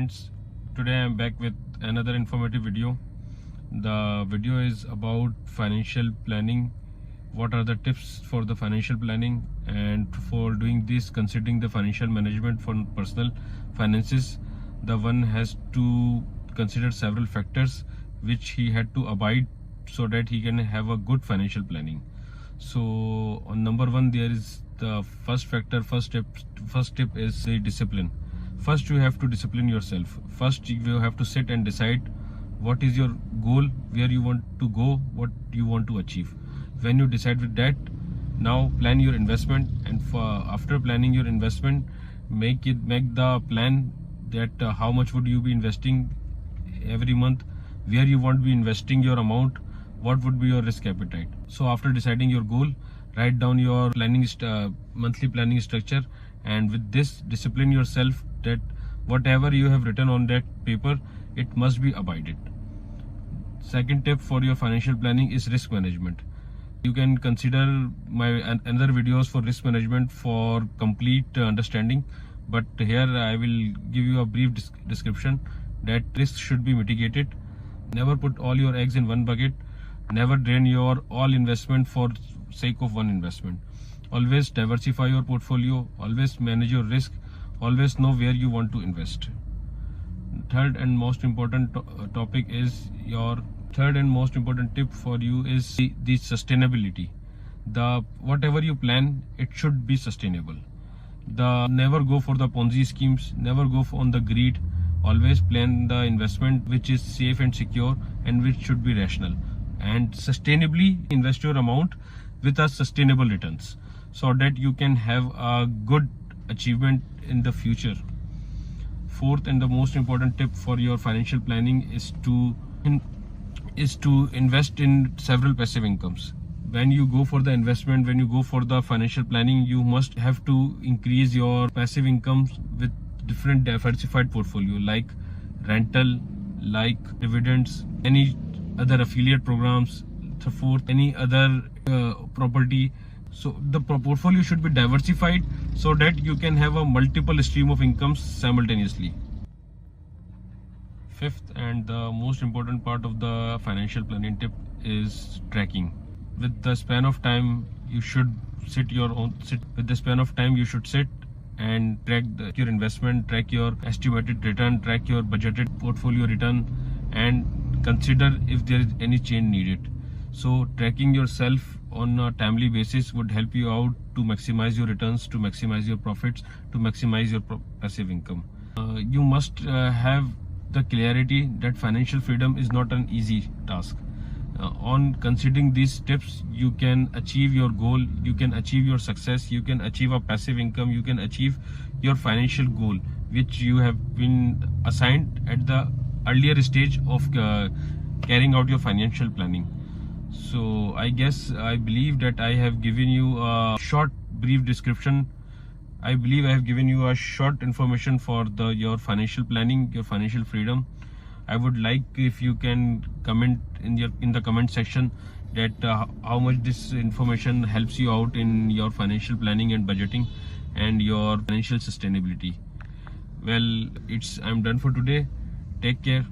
friends, today I am back with another informative video. The video is about financial planning. What are the tips for the financial planning, and for doing this, considering the financial management for personal finances, the one has to consider several factors which he had to abide so that he can have a good financial planning. So on number one, there is the first factor. First tip is the discipline. First, you have to discipline yourself. First, you have to sit and decide what is your goal, where you want to go, what you want to achieve. When you decide with that, now plan your investment, and after planning your investment, make the plan that how much would you be investing every month, where you want to be investing your amount, what would be your risk appetite. So after deciding your goal, write down your monthly planning structure, and with this, discipline yourself that whatever you have written on that paper, it must be abided. Second tip for your financial planning is risk management. You can consider my another videos for risk management for complete understanding, but here I will give you a brief description that risk should be mitigated. Never put all your eggs in one bucket. Never drain your all investment for sake of one investment. Always diversify your portfolio. Always manage your risk. Always know where you want to invest. Third and most important tip for you is the sustainability. Whatever you plan, it should be sustainable. Never go for the Ponzi schemes. Never go on the greed. Always plan the investment which is safe and secure, and which should be rational, and sustainably invest your amount with a sustainable returns, so that you can have a good achievement in the future. Fourth and the most important tip for your financial planning is to invest in several passive incomes. When you go for the investment, when you go for the financial planning, you must have to increase your passive incomes with different diversified portfolio, like rental, like dividends, any other affiliate programs, fourth, any other property. So the portfolio should be diversified so that you can have a multiple stream of incomes simultaneously. Fifth and the most important part of the financial planning tip is tracking. With the span of time, you should sit and track your investment, track your estimated return, track your budgeted portfolio return, and consider if there is any change needed. So tracking yourself on a timely basis would help you out to maximize your returns, to maximize your profits, to maximize your passive income. You must have the clarity that financial freedom is not an easy task. On considering these tips, you can achieve your goal, you can achieve your success, you can achieve a passive income, you can achieve your financial goal which you have been assigned at the earlier stage of carrying out your financial planning. So I believe that I have given you a brief description. I believe I have given you a short information for your financial planning, your financial freedom. I would like if you can comment in the comment section that how much this information helps you out in your financial planning and budgeting and your financial sustainability. Well, I'm done for today. Take care.